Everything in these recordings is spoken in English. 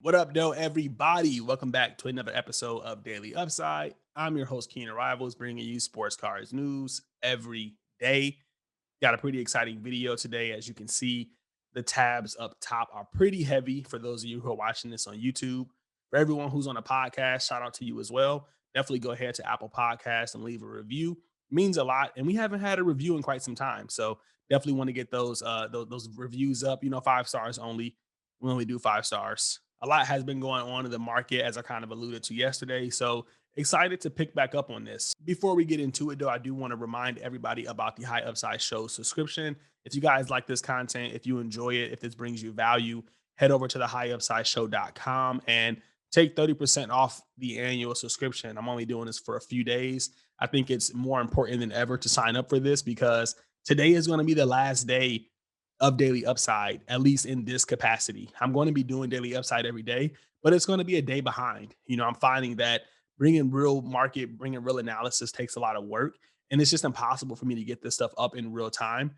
What up, though, everybody? Welcome back to another episode of Daily Upside. I'm your host, Keenan Rivals, bringing you sports cars news every day. Got a pretty exciting video today. As you can see, the tabs up top are pretty heavy for those of you who are watching this on YouTube. For everyone who's on a podcast, shout out to you as well. Definitely go ahead to Apple Podcasts and leave a review. It means a lot, and we haven't had a review in quite some time, so definitely want to get those reviews up. 5 stars only. We only do 5 stars. A lot has been going on in the market, as I kind of alluded to yesterday. So excited to pick back up on this. Before we get into it, though, I do want to remind everybody about the High Upside Show subscription. If you guys like this content, if you enjoy it, if this brings you value, head over to the highupsideshow.com and take 30% off the annual subscription. I'm only doing this for a few days. I think it's more important than ever to sign up for this because today is going to be the last day of Daily Upside, at least in this capacity. I'm going to be doing Daily Upside every day, but it's going to be a day behind. I'm finding that bringing real analysis takes a lot of work. And it's just impossible for me to get this stuff up in real time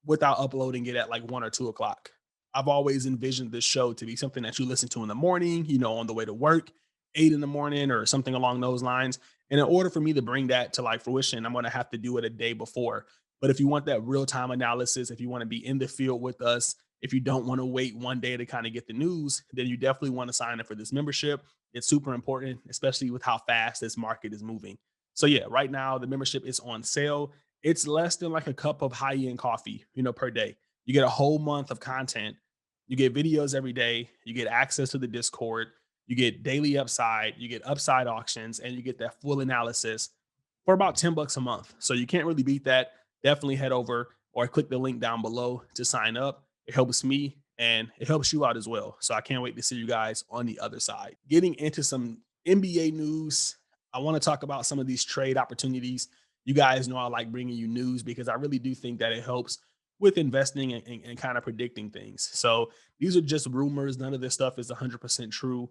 without uploading it at like 1 or 2 o'clock. I've always envisioned this show to be something that you listen to in the morning, on the way to work, 8 in the morning or something along those lines. And in order for me to bring that to like fruition, I'm going to have to do it a day before. But if you want that real time analysis, if you want to be in the field with us, if you don't want to wait one day to kind of get the news, then you definitely want to sign up for this membership. It's super important, especially with how fast this market is moving. So yeah, right now the membership is on sale. It's less than like a cup of high-end coffee, per day. You get a whole month of content. You get videos every day. You get access to the Discord. You get daily upside. You get upside auctions, and you get that full analysis for about $10 a month. So you can't really beat that. Definitely head over or click the link down below to sign up. It helps me and it helps you out as well. So I can't wait to see you guys on the other side. Getting into some NBA news, I want to talk about some of these trade opportunities. You guys know I like bringing you news because I really do think that it helps with investing and kind of predicting things. So these are just rumors. None of this stuff is 100% true.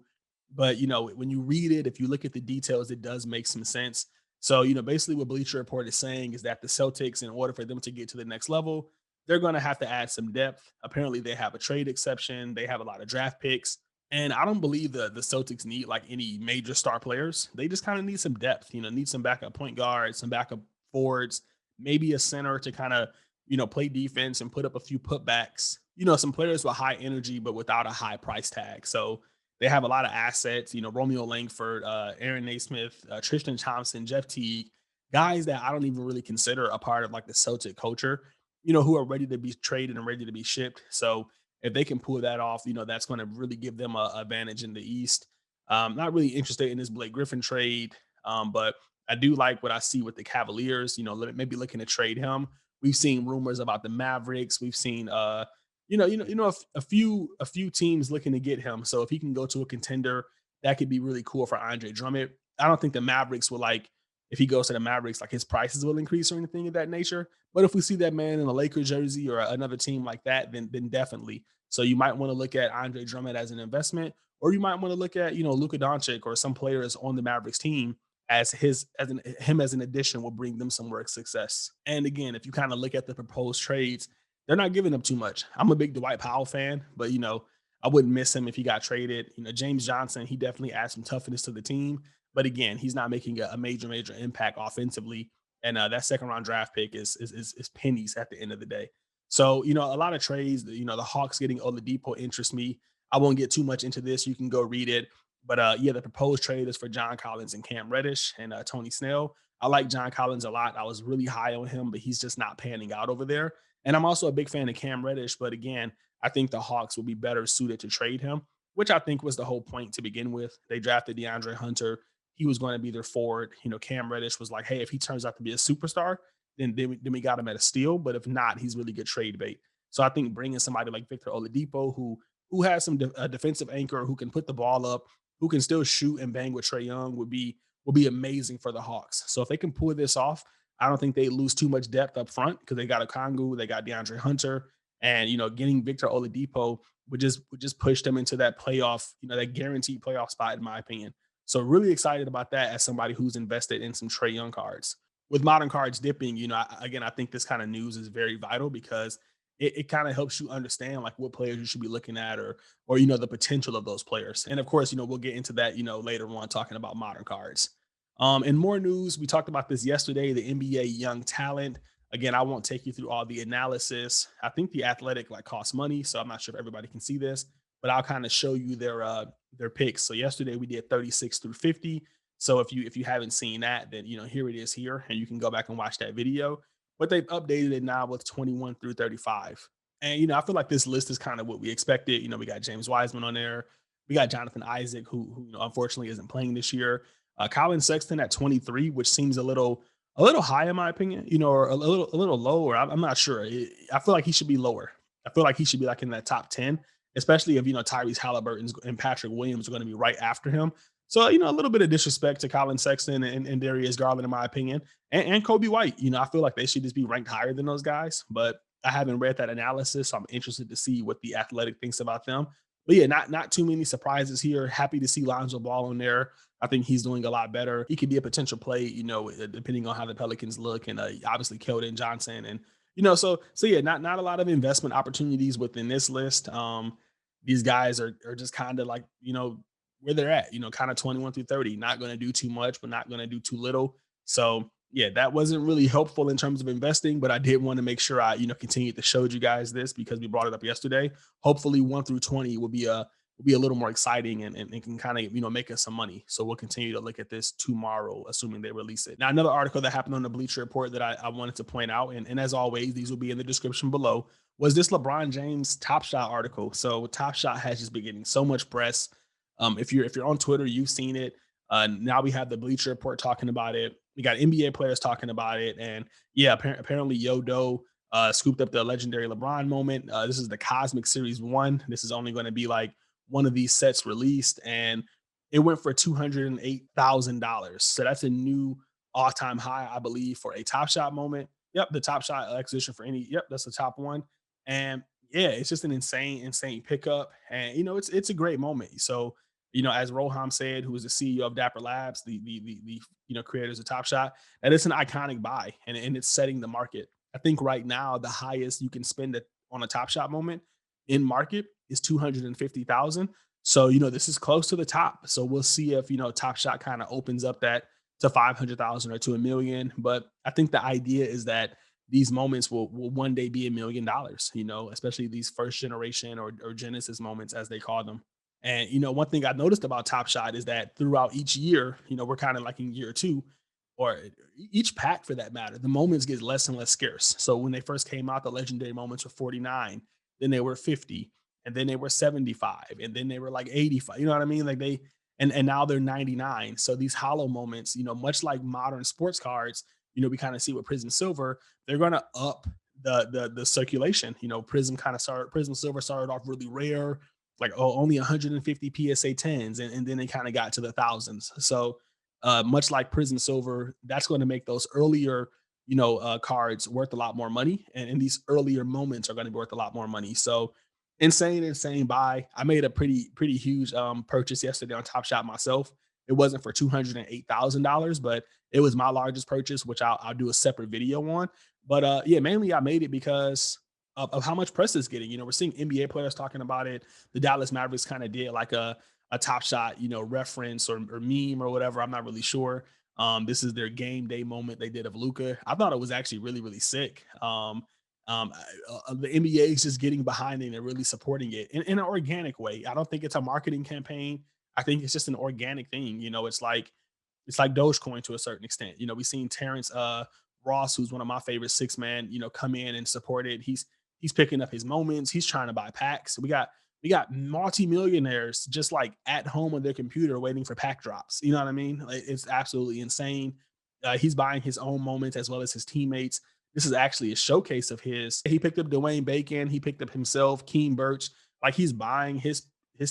But, when you read it, if you look at the details, it does make some sense. So, basically what Bleacher Report is saying is that the Celtics, in order for them to get to the next level, they're going to have to add some depth. Apparently, they have a trade exception. They have a lot of draft picks. And I don't believe the Celtics need like any major star players. They just kind of need some depth, need some backup point guards, some backup forwards, maybe a center to kind of, play defense and put up a few putbacks. Some players with high energy, but without a high price tag. So they have a lot of assets, Romeo Langford, Aaron Naismith, Tristan Thompson, Jeff Teague, guys that I don't even really consider a part of like the Celtic culture, who are ready to be traded and ready to be shipped. So if they can pull that off, that's going to really give them a advantage in the East. Not really interested in this Blake Griffin trade, but I do like what I see with the Cavaliers. Maybe looking to trade him. We've seen rumors about the Mavericks. We've seen a few teams looking to get him. So if he can go to a contender, that could be really cool for Andre Drummond. I don't think the Mavericks will like if he goes to the Mavericks, like his prices will increase or anything of that nature. But if we see that man in a Lakers jersey or another team like that, then definitely. So you might want to look at Andre Drummond as an investment, or you might want to look at Luka Doncic or some players on the Mavericks team as him as an addition will bring them some work success. And again, if you kind of look at the proposed trades, they're not giving up too much. I'm a big Dwight Powell fan, but I wouldn't miss him if he got traded. James Johnson, he definitely adds some toughness to the team, but again, he's not making a major impact offensively. And that second round draft pick is pennies at the end of the day. So a lot of trades. The Hawks getting Oladipo interests me. I won't get too much into this. You can go read it. But yeah, the proposed trade is for John Collins and Cam Reddish and Tony Snell. I like John Collins a lot. I was really high on him, but he's just not panning out over there. And I'm also a big fan of Cam Reddish, but again, I think the Hawks will be better suited to trade him, which I think was the whole point to begin with. They drafted DeAndre Hunter. He was going to be their forward. Cam Reddish was like, hey, if he turns out to be a superstar, then we got him at a steal. But if not, he's really good trade bait. So I think bringing somebody like Victor Oladipo, who has some defensive anchor, who can put the ball up, who can still shoot and bang with Trae Young, would be amazing for the Hawks. So if they can pull this off, I don't think they lose too much depth up front because they got a Kongu, they got DeAndre Hunter, and getting Victor Oladipo would just push them into that playoff, that guaranteed playoff spot, in my opinion. So really excited about that as somebody who's invested in some Trae Young cards. With modern cards dipping, again, I think this kind of news is very vital because it kind of helps you understand like what players you should be looking at, or you know, the potential of those players. And of course, you know, we'll get into that, you know, later on talking about modern cards. In more news, we talked about this yesterday, the NBA young talent. Again, I won't take you through all the analysis. I think the athletic like costs money, so I'm not sure if everybody can see this, but I'll kind of show you their picks. So yesterday we did 36 through 50. So if you haven't seen that, then you know, here it is here, and you can go back and watch that video. But they've updated it now with 21 through 35. And you know, I feel like this list is kind of what we expected. You know, we got James Wiseman on there. We got Jonathan Isaac, who you know, unfortunately isn't playing this year. Colin Sexton at 23, which seems a little high in my opinion, you know, or a little lower. I'm not sure. I feel like he should be lower. I feel like he should be like in that top 10, especially if you know Tyrese Halliburton and Patrick Williams are going to be right after him. So you know, a little bit of disrespect to Colin Sexton and Darius Garland, in my opinion, and Kobe White. You know, I feel like they should just be ranked higher than those guys, but I haven't read that analysis, so I'm interested to see what the Athletic thinks about them. But yeah, not too many surprises here. Happy to see Lonzo Ball on there. I think he's doing a lot better. He could be a potential play, you know, depending on how the Pelicans look, and obviously Keldon Johnson, and you know, so yeah, not a lot of investment opportunities within this list. These guys are just kind of like, you know, where they're at, you know, kind of 21 through 30, not going to do too much, but not going to do too little. So yeah, that wasn't really helpful in terms of investing, but I did want to make sure I, you know, continued to show you guys this because we brought it up yesterday. Hopefully 1 through 20 will be a little more exciting, and can kind of, you know, make us some money. So we'll continue to look at this tomorrow, assuming they release it. Now, another article that happened on the Bleacher Report that I wanted to point out, and as always, these will be in the description below, was this LeBron James Top Shot article. So Top Shot has just been getting so much press. If you're on Twitter, you've seen it. Now we have the Bleacher Report talking about it. We got NBA players talking about it, and yeah, apparently Yodo scooped up the legendary LeBron moment. This is the Cosmic Series 1. This is only going to be like one of these sets released, and it went for $208,000. So that's a new all-time high, I believe, for a Top Shot moment. Yep, the Top Shot acquisition for any. Yep, that's the top one. And yeah, it's just an insane pickup, and you know, it's a great moment. So you know, as Roham said, who is the CEO of Dapper Labs, the you know, creators of Top Shot, that it's an iconic buy, and it's setting the market. I think right now the highest you can spend it on a Top Shot moment in market is 250,000. So, you know, this is close to the top. So we'll see if, you know, Top Shot kind of opens up that to 500,000 or to a million. But I think the idea is that these moments will one day be $1 million, you know, especially these first generation or Genesis moments, as they call them. And, you know, one thing I noticed about Top Shot is that throughout each year, you know, we're kind of like in year two, or each pack for that matter, the moments get less and less scarce. So when they first came out, the legendary moments were 49, then they were 50, and then they were 75, and then they were like 85. You know what I mean? Like they and now they're 99. So these hollow moments, you know, much like modern sports cards, you know, we kind of see with Prism Silver, they're gonna up the circulation. You know, Prism Silver started off really rare, like only 150 PSA 10s, and then they kind of got to the thousands. So much like Prism Silver, that's going to make those earlier, you know, cards worth a lot more money, and these earlier moments are going to be worth a lot more money. So insane buy. I made a pretty huge purchase yesterday on Top Shot myself. It wasn't for $208,000, but it was my largest purchase, which I'll do a separate video on. But yeah, mainly I made it because of how much press it's getting. You know, we're seeing NBA players talking about it. The Dallas Mavericks kind of did like a Top Shot, you know, reference or meme or whatever. I'm not really sure. This is their game day moment they did of Luca. I thought it was actually really sick. The NBA is just getting behind it and really supporting it in an organic way. I don't think it's a marketing campaign. I think it's just an organic thing. You know, it's like Dogecoin to a certain extent. You know, we've seen Terrence Ross, who's one of my favorite six man, you know, come in and support it. He's picking up his moments. He's trying to buy packs. We got multimillionaires just like at home on their computer waiting for pack drops. You know what I mean? Like, it's absolutely insane. He's buying his own moments as well as his teammates. This is actually a showcase of his. He picked up Dwayne Bacon. He picked up himself, Keem Birch. Like he's buying his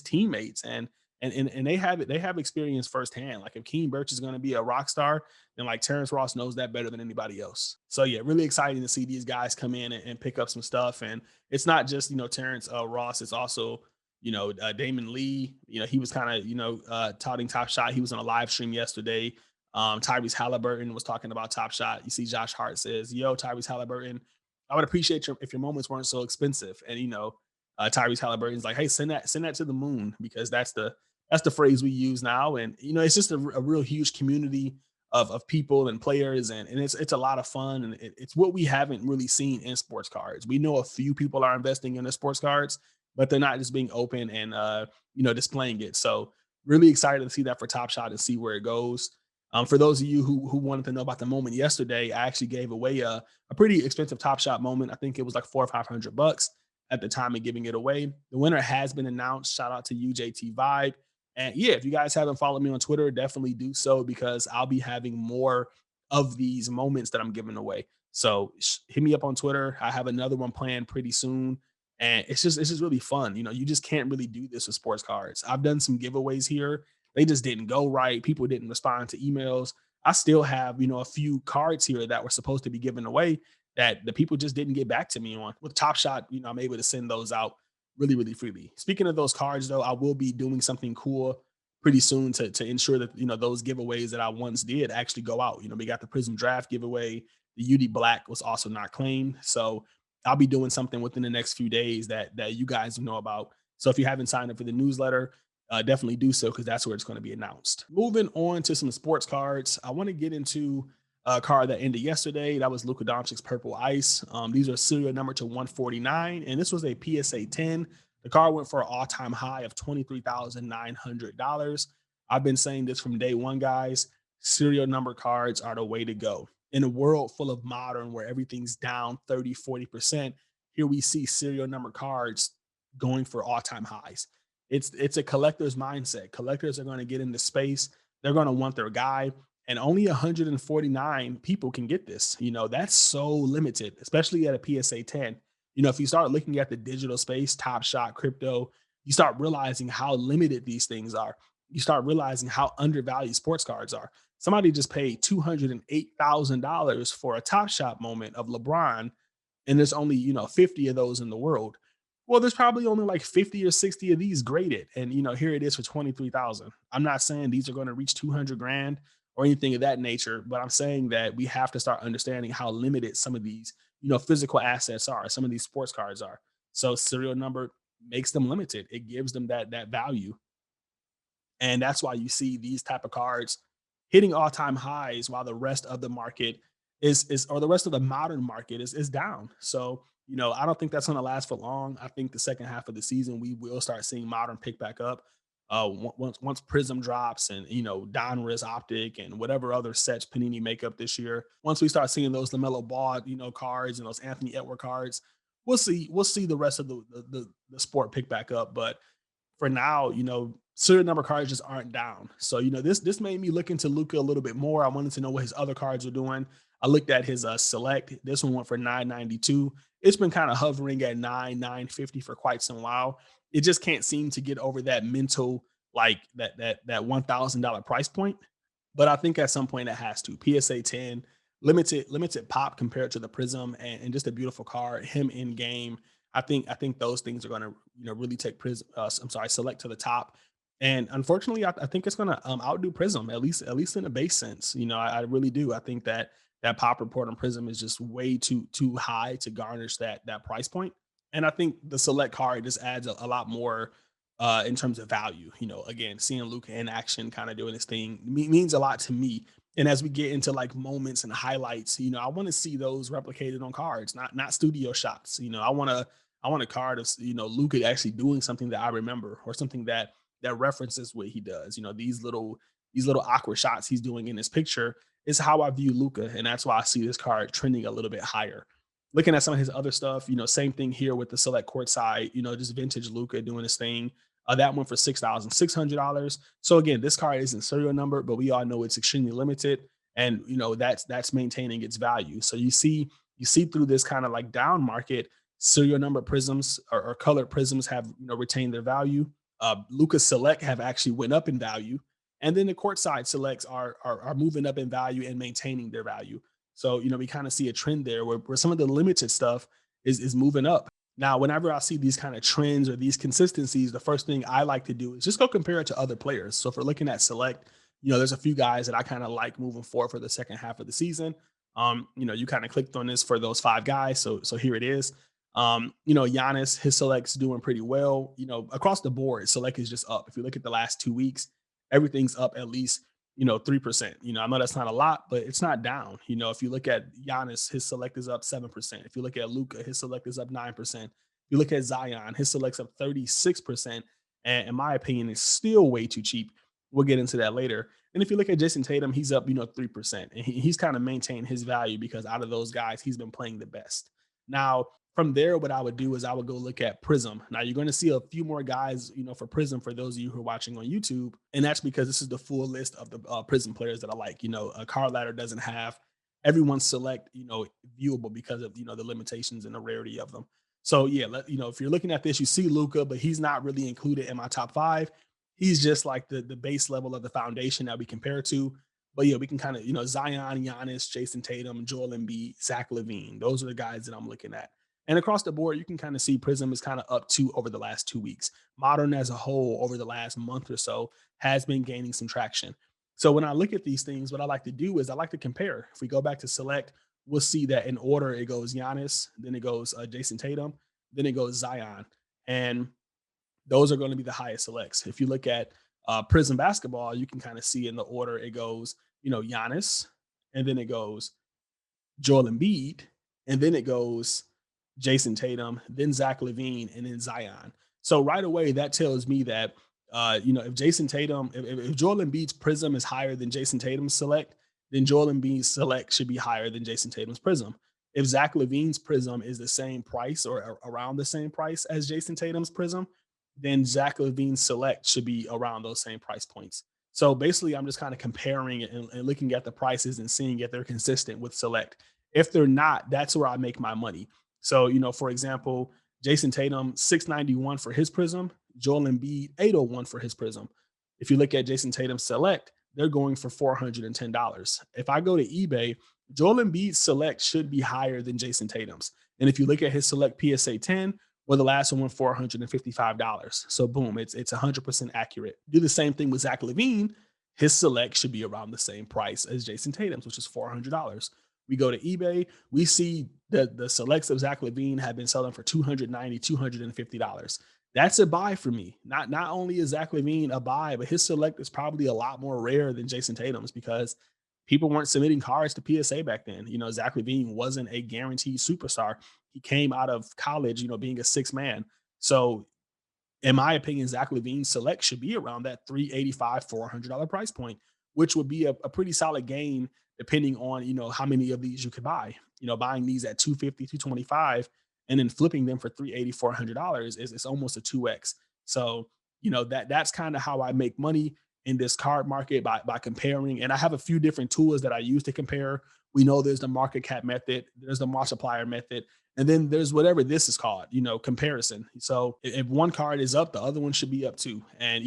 teammates, and they have experience firsthand. Like if Keem Birch is going to be a rock star, then like Terrence Ross knows that better than anybody else. So yeah, really exciting to see these guys come in and pick up some stuff. And it's not just, you know, Terrence Ross. It's also, you know, Damon Lee. You know, he was kind of, you know, touting Top Shot. He was on a live stream yesterday. Tyrese Halliburton was talking about Top Shot. You see Josh Hart says, yo, Tyrese Halliburton, I would appreciate if your moments weren't so expensive. And Tyrese Halliburton's like, hey, send that to the moon, because that's the phrase we use now. And it's just a real huge community of people and players, and it's a lot of fun, and it's what we haven't really seen in sports cards. We know a few people are investing in the sports cards, but they're not just being open and displaying it. So really excited to see that for Top Shot and see where it goes. For those of you who wanted to know about the moment yesterday, I actually gave away a pretty expensive Top Shot moment. I think it was like 400 or 500 bucks at the time of giving it away. The winner has been announced. Shout out to UJT Vibe. And yeah, if you guys haven't followed me on Twitter, definitely do so, because I'll be having more of these moments that I'm giving away. So hit me up on Twitter. I have another one planned pretty soon. And it's just really fun. You just can't really do this with sports cards. I've done some giveaways here. They just didn't go right. People didn't respond to emails. I still have, a few cards here that were supposed to be given away that the people just didn't get back to me on. With Top Shot, I'm able to send those out really, really freely. Speaking of those cards, though, I will be doing something cool pretty soon to ensure that those giveaways that I once did actually go out. We got the Prism Draft giveaway. The UD Black was also not claimed, so I'll be doing something within the next few days that you guys know about. So if you haven't signed up for the newsletter, definitely do so, because that's where it's going to be announced. Moving on to some sports cards, I want to get into a card that ended yesterday. That was Luka Doncic's Purple Ice. These are serial number to 149, and this was a PSA 10. The card went for an all-time high of $23,900. I've been saying this from day one, guys. Serial number cards are the way to go. In a world full of modern where everything's down 30, 40%, here we see serial number cards going for all-time highs. It's a collector's mindset. Collectors are going to get into space. They're going to want their guy, and only 149 people can get this. That's so limited, especially at a PSA 10. If you start looking at the digital space, Top Shot, crypto, you start realizing how limited these things are. You start realizing how undervalued sports cards are. Somebody just paid $208,000 for a Top Shot moment of LeBron, and there's only 50 of those in the world. Well, there's probably only like 50 or 60 of these graded, and here it is for 23,000. I'm not saying these are going to reach 200 grand or anything of that nature, but I'm saying that we have to start understanding how limited some of these physical assets are, some of these sports cards are. So serial number makes them limited. It gives them that value, and that's why you see these type of cards hitting all-time highs while the rest of the market is or the rest of the modern market is down. So, I don't think that's going to last for long. I think the second half of the season we will start seeing modern pick back up. Once Prism drops, and Donruss Optic and whatever other sets Panini make up this year. Once we start seeing those LaMelo Ball cards and those Anthony Edward cards, we'll see the rest of the sport pick back up. But for now, serial number cards just aren't down. So, this made me look into Luka a little bit more. I wanted to know what his other cards were doing. I looked at his select. This one went for 992. It's been kind of hovering at 950 for quite some while. It just can't seem to get over that mental, like that $1,000 price point. But I think at some point it has to. PSA 10, limited pop compared to the Prism, and just a beautiful card. Him in game. I think those things are going to really take Prism. I'm sorry, select to the top. And unfortunately, I think it's going to outdo Prism, at least in a base sense. I really do. I think that pop report on Prism is just way too high to garnish that price point. And I think the select card just adds a lot more in terms of value. Again, seeing Luca in action, kind of doing his thing, means a lot to me. And as we get into like moments and highlights, I want to see those replicated on cards, not studio shots. I want a card of Luca actually doing something that I remember, or something that references what he does. These little awkward shots he's doing in this picture is how I view Luca, and that's why I see this card trending a little bit higher. Looking at some of his other stuff, same thing here with the select court side, just vintage Luca doing his thing. That one for $6,600. So again, this card isn't serial number, but we all know it's extremely limited, and that's maintaining its value. So you see through this kind of like down market, serial number prisms or colored prisms have retained their value. Lucas Select have actually went up in value, and then the courtside selects are moving up in value and maintaining their value. So we kind of see a trend there where some of the limited stuff is moving up. Now, whenever I see these kind of trends or these consistencies, the first thing I like to do is just go compare it to other players. So if we're looking at select, there's a few guys that I kind of like moving forward for the second half of the season. You kind of clicked on this for those five guys. So here it is. Giannis, his select's doing pretty well. Across the board, select is just up. If you look at the last 2 weeks, everything's up at least 3%. I know that's not a lot, but it's not down. If you look at Giannis, his select is up 7%. If you look at Luca, his select is up 9%. If you look at Zion, his select's up 36%. And in my opinion, it's still way too cheap. We'll get into that later. And if you look at Jason Tatum, he's up, 3%. And he's kind of maintained his value because out of those guys, he's been playing the best. Now, from there, what I would do is I would go look at Prism. Now, you're going to see a few more guys, for Prism for those of you who are watching on YouTube. And that's because this is the full list of the Prism players that I like. A card ladder doesn't have everyone's select, viewable because of, the limitations and the rarity of them. So, yeah, if you're looking at this, you see Luca, but he's not really included in my top five. He's just like the base level of the foundation that we compare to. But yeah, we can kind of, Zion, Giannis, Jason Tatum, Joel Embiid, Zach LaVine. Those are the guys that I'm looking at. And across the board, you can kind of see Prism is kind of up to over the last 2 weeks. Modern as a whole, over the last month or so, has been gaining some traction. So when I look at these things, what I like to do is I like to compare. If we go back to select, we'll see that in order it goes Giannis, then it goes Jason Tatum, then it goes Zion. And those are going to be the highest selects. If you look at Prism basketball, you can kind of see in the order it goes, Giannis, and then it goes Joel Embiid, and then it goes Jason Tatum, then Zach LaVine, and then Zion. So right away, that tells me that if Jason Tatum, if Joel Embiid's Prism is higher than Jason Tatum's select, then Joel Embiid's select should be higher than Jason Tatum's Prism. If Zach LaVine's Prism is the same price or around the same price as Jason Tatum's Prism, then Zach LaVine's select should be around those same price points. So basically, I'm just kind of comparing and looking at the prices and seeing if they're consistent with select. If they're not, that's where I make my money. So, for example, Jason Tatum, 691 for his Prism, Joel Embiid, 801 for his Prism. If you look at Jason Tatum's select, they're going for $410. If I go to eBay, Joel Embiid's select should be higher than Jason Tatum's. And if you look at his select PSA 10, well, the last one went $455. So boom, it's 100% accurate. Do the same thing with Zach LaVine. His select should be around the same price as Jason Tatum's, which is $400. We go to eBay, we see that the selects of Zach LaVine have been selling for $290, $250. That's a buy for me. Not only is Zach LaVine a buy, but his select is probably a lot more rare than Jason Tatum's because people weren't submitting cards to PSA back then. Zach LaVine wasn't a guaranteed superstar. He came out of college, being a six man. So in my opinion, Zach LaVine's select should be around that $385, $400 price point, which would be a pretty solid gain depending on, how many of these you could buy. Buying these at 250, 225, and then flipping them for $380, $400 is it's almost a 2x. So, that's kind of how I make money in this card market by comparing. And I have a few different tools that I use to compare. We know there's the market cap method, there's the multiplier method, and then there's whatever this is called, comparison. So if one card is up, the other one should be up too. And,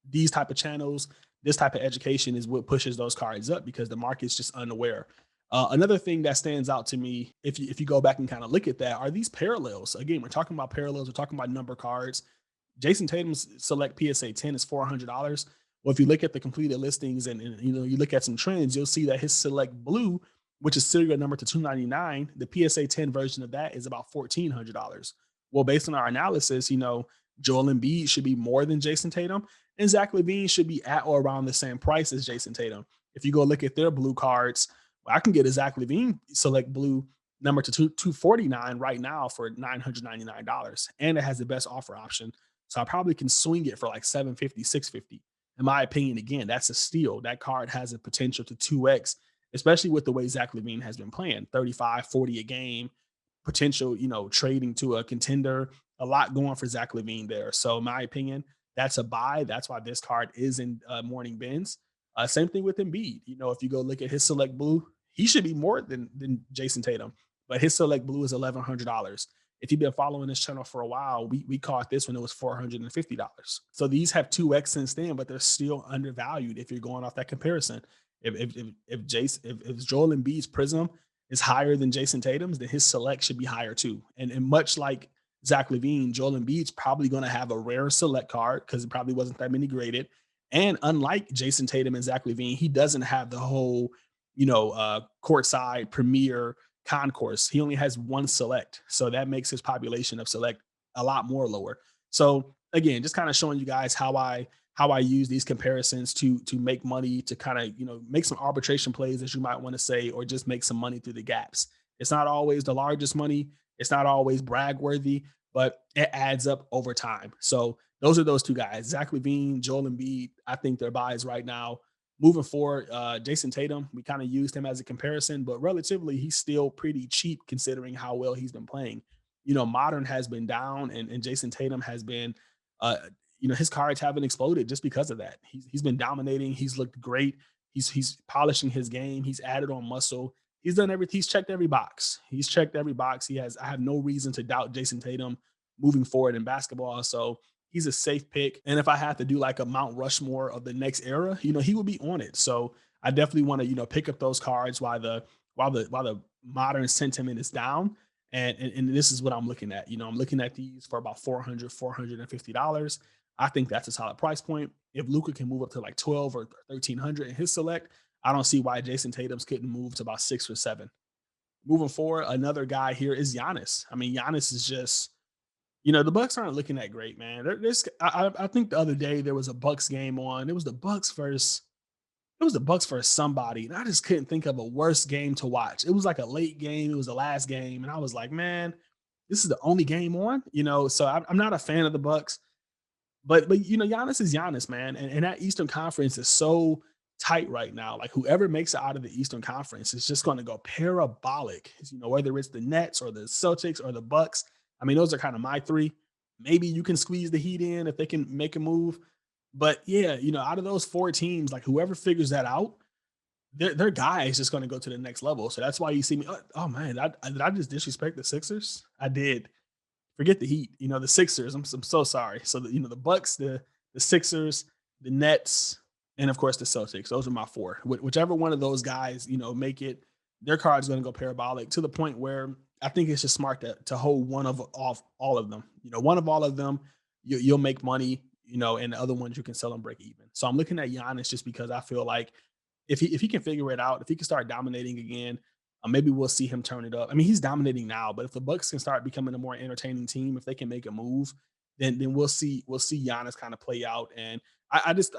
these type of channels, this type of education is what pushes those cards up because the market's just unaware. Another thing that stands out to me, if you go back and kind of look at that, are these parallels. Again, we're talking about parallels. We're talking about number cards. Jason Tatum's select PSA 10 is $400. Well, if you look at the completed listings and you look at some trends, you'll see that his select blue, which is serial number to 299, the PSA 10 version of that is about $1,400. Well, based on our analysis, Joel Embiid should be more than Jason Tatum, and Zach LaVine should be at or around the same price as Jason Tatum. If you go look at their blue cards, well, I can get a Zach LaVine select blue number to 249 right now for $999, and it has the best offer option. So I probably can swing it for like 750, 650. In my opinion, again, that's a steal. That card has a potential to 2x, especially with the way Zach LaVine has been playing, 35, 40 a game, potential, trading to a contender, a lot going for Zach LaVine there. So in my opinion, that's a buy. That's why this card is in morning bins. Same thing with Embiid. If you go look at his select blue, he should be more than Jason Tatum, but his select blue is $1,100. If you've been following this channel for a while, we caught this when it was $450. So these have 2x since then, but they're still undervalued if you're going off that comparison. If Joel Embiid's Prism is higher than Jason Tatum's, then his select should be higher too. And much like Zach LaVine, Joel Embiid's probably going to have a rare select card because it probably wasn't that many graded. And unlike Jason Tatum and Zach LaVine, he doesn't have the whole courtside, premier, concourse. He only has one select. So that makes his population of select a lot more lower. So again, just kind of showing you guys how I use these comparisons to make money, to kind of make some arbitration plays, as you might want to say, or just make some money through the gaps. It's not always the largest money. It's not always brag worthy, but it adds up over time. So those are those two guys, Zach Levine, Joel Embiid. I think they're buys right now. Moving forward, Jason Tatum, we kind of used him as a comparison, but relatively, he's still pretty cheap considering how well he's been playing. Modern has been down, and Jason Tatum has been, uh, his cards haven't exploded just because of that. He's been dominating. He's looked great. He's polishing his game. He's added on muscle. He's done everything. He's checked every box. He's checked every box. He has. I have no reason to doubt Jason Tatum moving forward in basketball. So he's a safe pick. And if I had to do like a Mount Rushmore of the next era, he would be on it. So I definitely want to, pick up those cards while the modern sentiment is down. And this is what I'm looking at. I'm looking at these for about $450. I think that's a solid price point. If Luka can move up to like 12 or 1300 in his select, I don't see why Jason Tatum's couldn't move to about 6 or 7. Moving forward, another guy here is Giannis. I mean, Giannis is just, the Bucks aren't looking that great, man. I think the other day there was a Bucks game on. It was the Bucks versus somebody, and I just couldn't think of a worse game to watch. It was like a late game. It was the last game, and I was like, man, this is the only game on. So I'm not a fan of the Bucks. But Giannis is Giannis, man, and that Eastern Conference is so tight right now. Like whoever makes it out of the Eastern Conference is just going to go parabolic. Whether it's the Nets or the Celtics or the Bucks. I mean, those are kind of my three. Maybe you can squeeze the Heat in if they can make a move. But yeah, out of those four teams, like whoever figures that out, their guy is just going to go to the next level. So that's why you see me. Oh man, did I just disrespect the Sixers? I did. Forget the Heat. The Sixers. I'm so sorry. So the Bucks, the Sixers, the Nets, and of course the Celtics. Those are my four. Whichever one of those guys, make it, their card's going to go parabolic to the point where I think it's just smart to hold one of off all of them. One of all of them, you'll make money. And the other ones you can sell and break even. So I'm looking at Giannis just because I feel like if he can figure it out, if he can start dominating again, maybe we'll see him turn it up. I mean, he's dominating now, but if the Bucks can start becoming a more entertaining team, if they can make a move, then we'll see Giannis kind of play out. And I just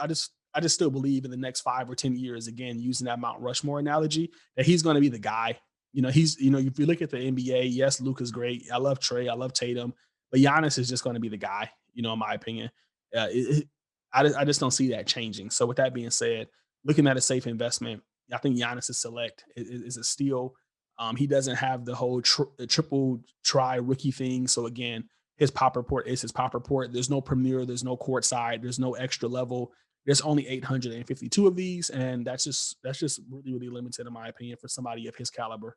still believe in the next 5 or 10 years, again, using that Mount Rushmore analogy, that he's going to be the guy. If you look at the NBA, yes, Luka's great. I love Trey, I love Tatum, but Giannis is just going to be the guy. In my opinion, I just don't see that changing. So with that being said, looking at a safe investment, I think Giannis' select is a steal. He doesn't have the whole triple try rookie thing. So again, his pop report is his pop report. There's no premier, there's no court side, there's no extra level. There's only 852 of these, and that's just really really limited in my opinion for somebody of his caliber.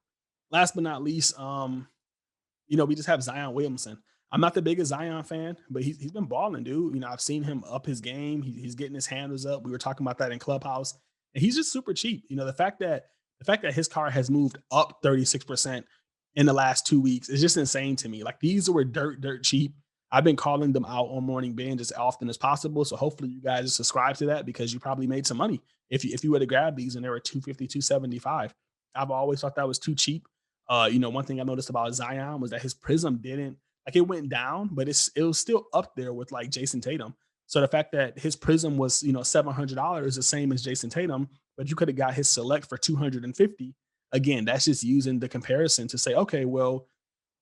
Last but not least, we just have Zion Williamson. I'm not the biggest Zion fan, but he's been balling, dude. I've seen him up his game. He's getting his handles up. We were talking about that in Clubhouse, and he's just super cheap. The fact that his car has moved up 36% in the last 2 weeks is just insane to me. Like these were dirt cheap. I've been calling them out on Morning Binge as often as possible. So hopefully you guys subscribe to that because you probably made some money if you would have grabbed these and they were 250, 275. I've always thought that was too cheap. One thing I noticed about Zion was that his prism didn't, like, it went down, but it was still up there with like Jason Tatum. So the fact that his prism was, $700 the same as Jason Tatum, but you could have got his select for 250. Again, that's just using the comparison to say, okay, well,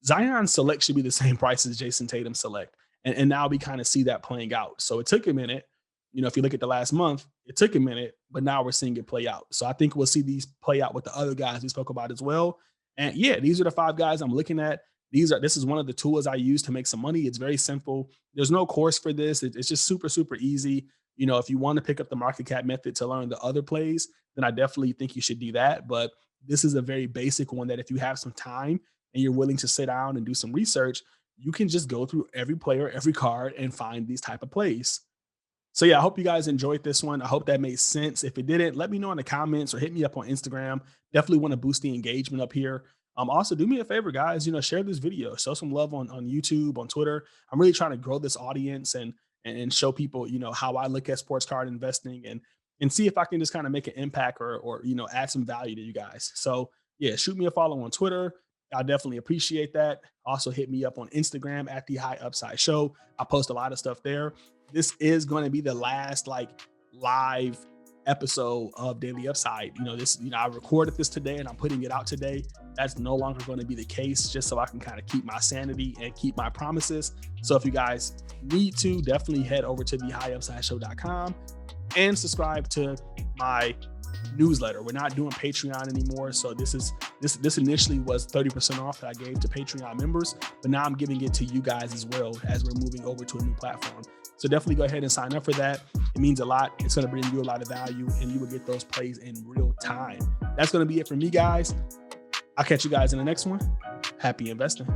Zion select should be the same price as Jason Tatum select. And now we kind of see that playing out. So it took a minute. If you look at the last month, it took a minute, but now we're seeing it play out. So I think we'll see these play out with the other guys we spoke about as well. And yeah, these are the five guys I'm looking at. This is one of the tools I use to make some money. It's very simple. There's no course for this. It's just super, super easy. If you want to pick up the market cap method to learn the other plays, then I definitely think you should do that. But this is a very basic one that if you have some time and you're willing to sit down and do some research, you can just go through every player, every card, and find these type of plays. So yeah, I hope you guys enjoyed this one. I hope that made sense. If it didn't, let me know in the comments or hit me up on Instagram. Definitely want to boost the engagement up here. Also, do me a favor, guys. Share this video, show some love on YouTube, on Twitter. I'm really trying to grow this audience and show people, how I look at sports card investing. And and see if I can just kind of make an impact or add some value to you guys. So yeah, shoot me a follow on Twitter. I definitely appreciate that. Also hit me up on Instagram at the High Upside Show. I post a lot of stuff there. This is going to be the last like live episode of Daily Upside. I recorded this today and I'm putting it out today. That's no longer going to be the case, just so I can kind of keep my sanity and keep my promises. So if you guys need to, definitely head over to thehighupsideshow.com and subscribe to my newsletter. We're not doing Patreon anymore. So this initially was 30% off that I gave to Patreon members, but now I'm giving it to you guys as well as we're moving over to a new platform. So definitely go ahead and sign up for that. It means a lot. It's going to bring you a lot of value and you will get those plays in real time. That's going to be it for me, guys. I'll catch you guys in the next one. Happy investing.